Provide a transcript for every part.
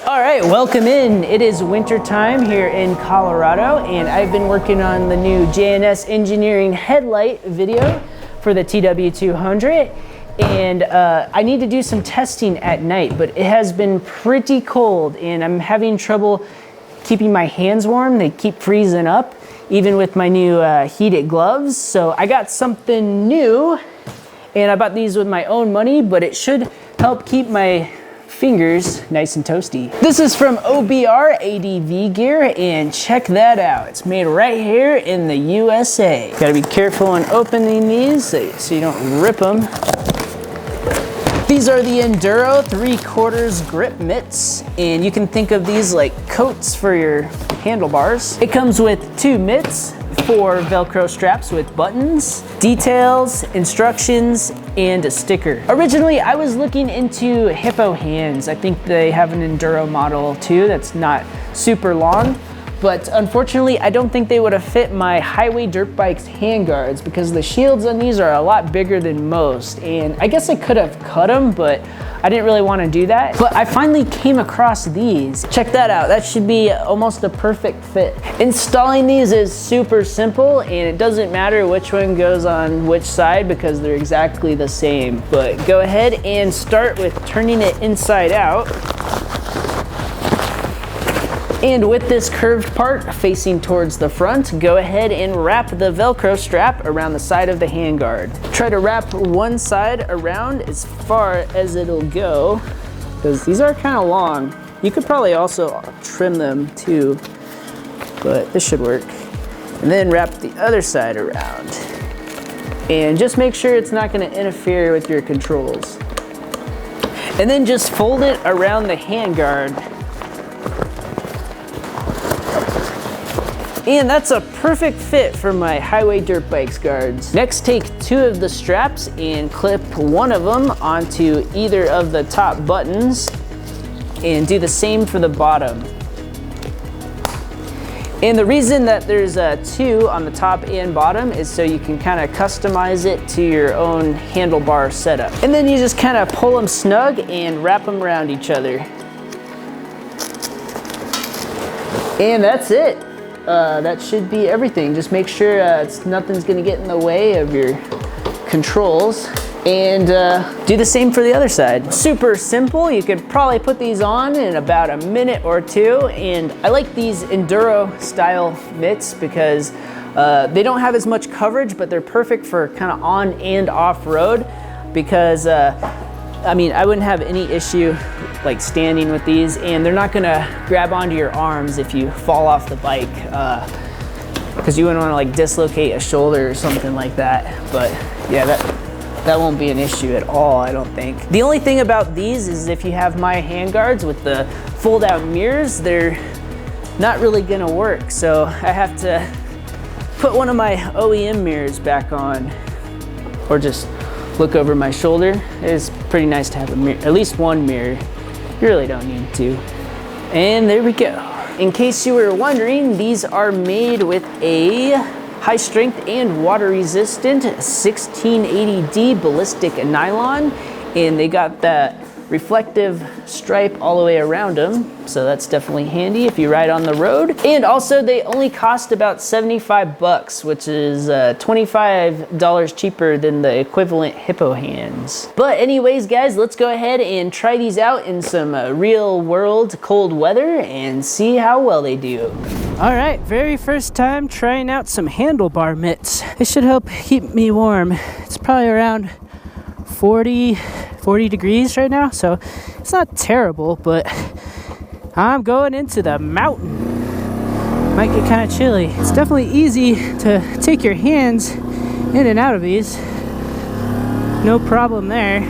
All right, welcome in. It is winter time here in Colorado, and I've been working on the new J&S Engineering headlight video for the TW200. And I need to do some testing at night, but it has been pretty cold and I'm having trouble keeping my hands warm. They keep freezing up, even with my new heated gloves. So I got something new, and I bought these with my own money, but it should help keep my fingers nice and toasty. This is from OBR ADV Gear, and check that out. It's made right here in the USA. Gotta be careful when opening these so you don't rip them. These are the Enduro 3/4 grip mitts, and you can think of these like coats for your handlebars. It comes with 2 mitts, 4 Velcro straps with buttons, details, instructions, and a sticker. Originally, I was looking into hippo hands. I think they have an Enduro model too that's not super long, but unfortunately, I don't think they would have fit my Highway Dirtbikes handguards because the shields on these are a lot bigger than most. And I guess I could have cut them, but I didn't really want to do that. But I finally came across these. Check that out. That should be almost a perfect fit. Installing these is super simple, and it doesn't matter which one goes on which side because they're exactly the same. But go ahead and start with turning it inside out. And with this curved part facing towards the front, go ahead and wrap the Velcro strap around the side of the handguard. Try to wrap one side around as far as it'll go, because these are kind of long. You could probably also trim them too, but this should work. And then wrap the other side around. And just make sure it's not going to interfere with your controls. And then just fold it around the handguard. And that's a perfect fit for my Highway Dirtbikes guards. Next, take 2 of the straps and clip one of them onto either of the top buttons, and do the same for the bottom. And the reason that there's 2 on the top and bottom is so you can kind of customize it to your own handlebar setup. And then you just kind of pull them snug and wrap them around each other. And that's it. That should be everything. Just make sure nothing's gonna get in the way of your controls, and do the same for the other side. Super simple. You could probably put these on in about a minute or 2, and I like these Enduro style mitts because they don't have as much coverage, but they're perfect for kind of on and off road because I mean, I wouldn't have any issue like standing with these, and they're not gonna grab onto your arms if you fall off the bike, because you wouldn't want to like dislocate a shoulder or something like that. But yeah, that won't be an issue at all, I don't think. The only thing about these is if you have my handguards with the fold-out mirrors, they're not really gonna work. So I have to put one of my OEM mirrors back on, or just look over my shoulder. It's pretty nice to have a mirror, at least one mirror. You really don't need 2. And there we go. In case you were wondering, these are made with a high strength and water resistant 1680D ballistic nylon, and they got that reflective stripe all the way around them, so that's definitely handy if you ride on the road. And also they only cost about 75 bucks, which is $25 cheaper than the equivalent hippo hands. But anyways guys, let's go ahead and try these out in some real world cold weather and see how well they do. All right, very first time trying out some handlebar mitts. It should help keep me warm. It's probably around 40 degrees right now, so it's not terrible, but I'm going into the mountain. Might get kind of chilly. It's definitely easy to take your hands in and out of these. No problem there.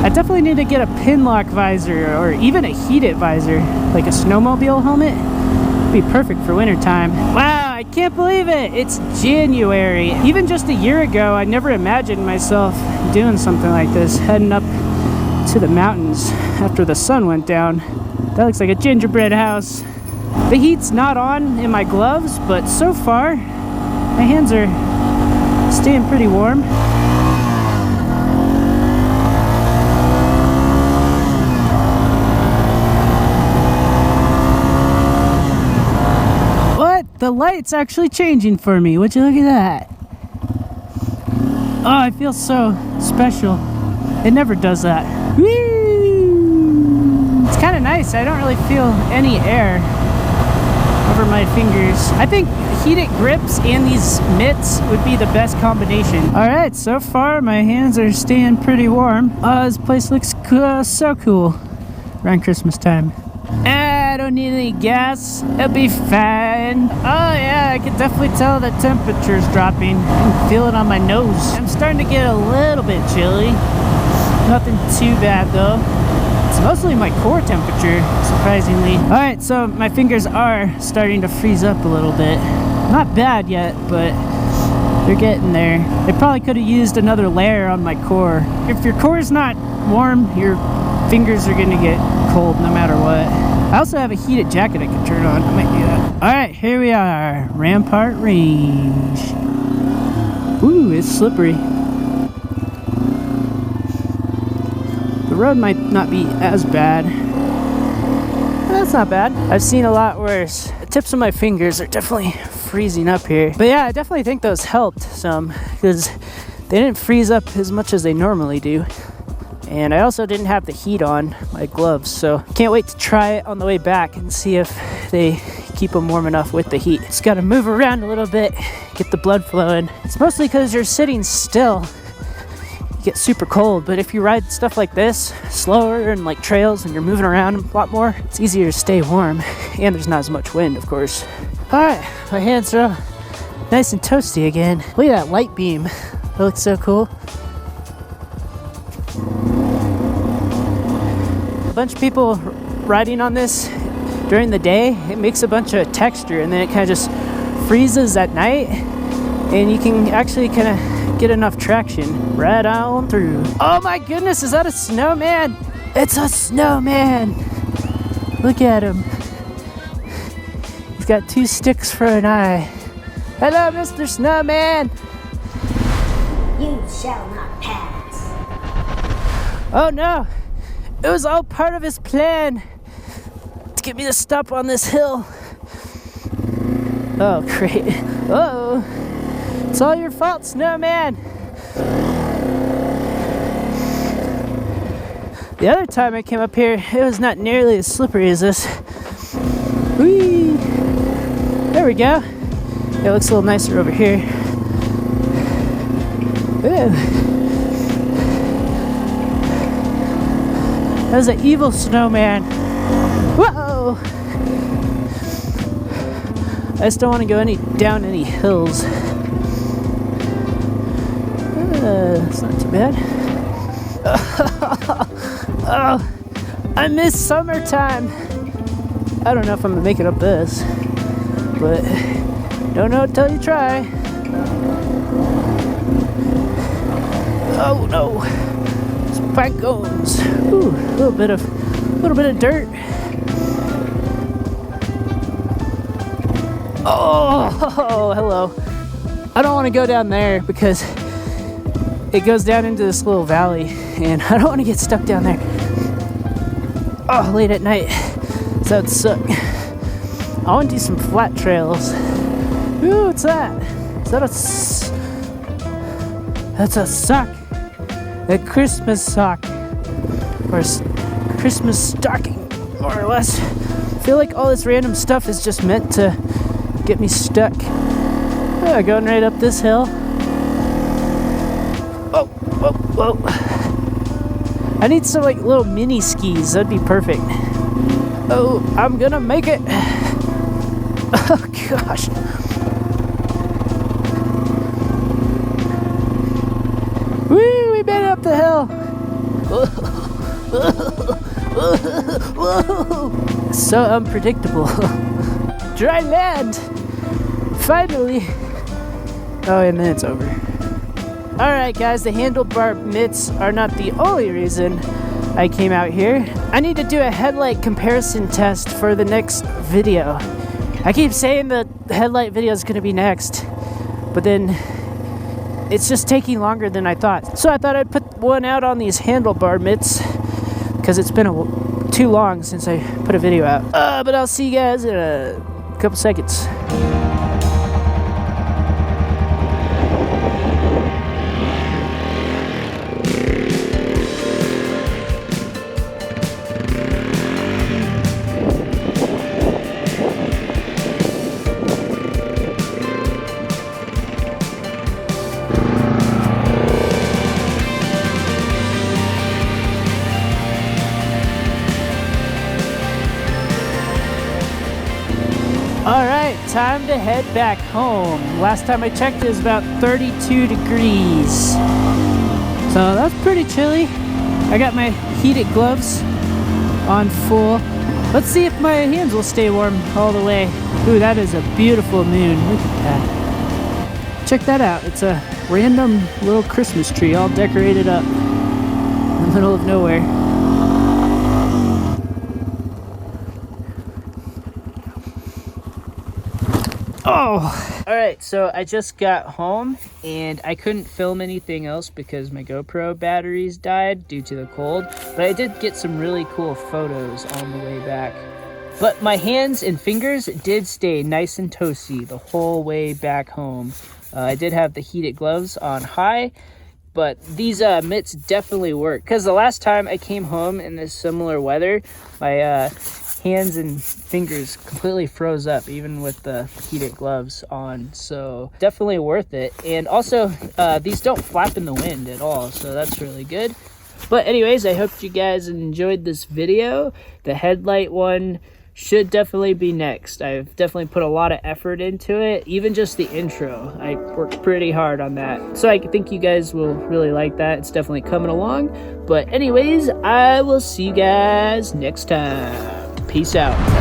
I definitely need to get a pin lock visor or even a heated visor, like a snowmobile helmet. It'd be perfect for winter time. Wow, I can't believe it. It's January. Even just a year ago, I never imagined myself doing something like this, heading up to the mountains after the sun went down. That looks like a gingerbread house. The heat's not on in my gloves, but so far my hands are staying pretty warm. light's actually changing for me. Would you look at that? Oh, I feel so special. It never does that. Woo! It's kind of nice. I don't really feel any air over my fingers. I think heated grips and these mitts would be the best combination. All right, so far my hands are staying pretty warm. This place looks so cool around Christmas time. I don't need any gas. It'll be fine. Oh yeah, I can definitely tell the temperature's dropping. I can feel it on my nose. I'm starting to get a little bit chilly. Nothing too bad though. It's mostly my core temperature, surprisingly. All right, so my fingers are starting to freeze up a little bit. Not bad yet, but they're getting there. I probably could have used another layer on my core. If your core is not warm, your fingers are gonna get cold no matter what. I also have a heated jacket I can turn on. I might do that. All right, here we are, Rampart Range. Ooh, it's slippery. The road might not be as bad. That's not bad. I've seen a lot worse. The tips of my fingers are definitely freezing up here. But yeah, I definitely think those helped some because they didn't freeze up as much as they normally do. And I also didn't have the heat on my gloves, so can't wait to try it on the way back and see if they keep them warm enough with the heat. Just gotta move around a little bit, get the blood flowing. It's mostly because you're sitting still. You get super cold, but if you ride stuff like this, slower and like trails and you're moving around a lot more, it's easier to stay warm. And there's not as much wind, of course. All right, my hands are nice and toasty again. Look at that light beam. That looks so cool. A bunch of people riding on this during the day, it makes a bunch of texture and then it kind of just freezes at night and you can actually kind of get enough traction right on through. Oh my goodness, is that a snowman? It's a snowman. Look at him. He's got 2 sticks for an eye. Hello, Mr. Snowman. You shall not pass. Oh no. It was all part of his plan to get me to stop on this hill. Oh, great. Uh-oh. It's all your fault, Snowman. The other time I came up here, it was not nearly as slippery as this. Whee! There we go. It looks a little nicer over here. Ooh. That was an evil snowman. Whoa! I just don't want to go down any hills. It's not too bad. Oh, I miss summertime. I don't know if I'm gonna make it up this, but don't know until you try. Oh no! Spike cones. Ooh, a little bit of dirt. Oh, hello. I don't want to go down there because it goes down into this little valley and I don't want to get stuck down there. Oh, late at night. So that would suck. I want to do some flat trails. Ooh, what's that? Is that that's a sock. A Christmas sock. Or a Christmas stocking, more or less. I feel like all this random stuff is just meant to get me stuck. Oh, going right up this hill. Oh, whoa, whoa. I need some like little mini skis. That'd be perfect. Oh, I'm gonna make it. Oh gosh. Woo, we made it up the hill. Whoa. So unpredictable. Dry land. Finally. Oh, and then it's over. Alright guys, the handlebar mitts are not the only reason I came out here. I need to do a headlight comparison test for the next video. I keep saying the headlight video is going to be next, but then it's just taking longer than I thought. So I thought I'd put one out on these handlebar mitts because it's been too long since I put a video out. But I'll see you guys in a couple seconds. All right, time to head back home. Last time I checked, it was about 32 degrees. So that's pretty chilly. I got my heated gloves on full. Let's see if my hands will stay warm all the way. Ooh, that is a beautiful moon. Look at that. Check that out. It's a random little Christmas tree all decorated up in the middle of nowhere. Oh! Alright, so I just got home and I couldn't film anything else because my GoPro batteries died due to the cold, but I did get some really cool photos on the way back. But my hands and fingers did stay nice and toasty the whole way back home. I did have the heated gloves on high, but these mitts definitely work. Because the last time I came home in this similar weather, my hands and fingers completely froze up, even with the heated gloves on. So definitely worth it. And also, these don't flap in the wind at all, so that's really good. But anyways, I hope you guys enjoyed this video. The headlight one should definitely be next. I've definitely put a lot of effort into it, even just the intro. I worked pretty hard on that. So I think you guys will really like that. It's definitely coming along. But anyways, I will see you guys next time. Peace out.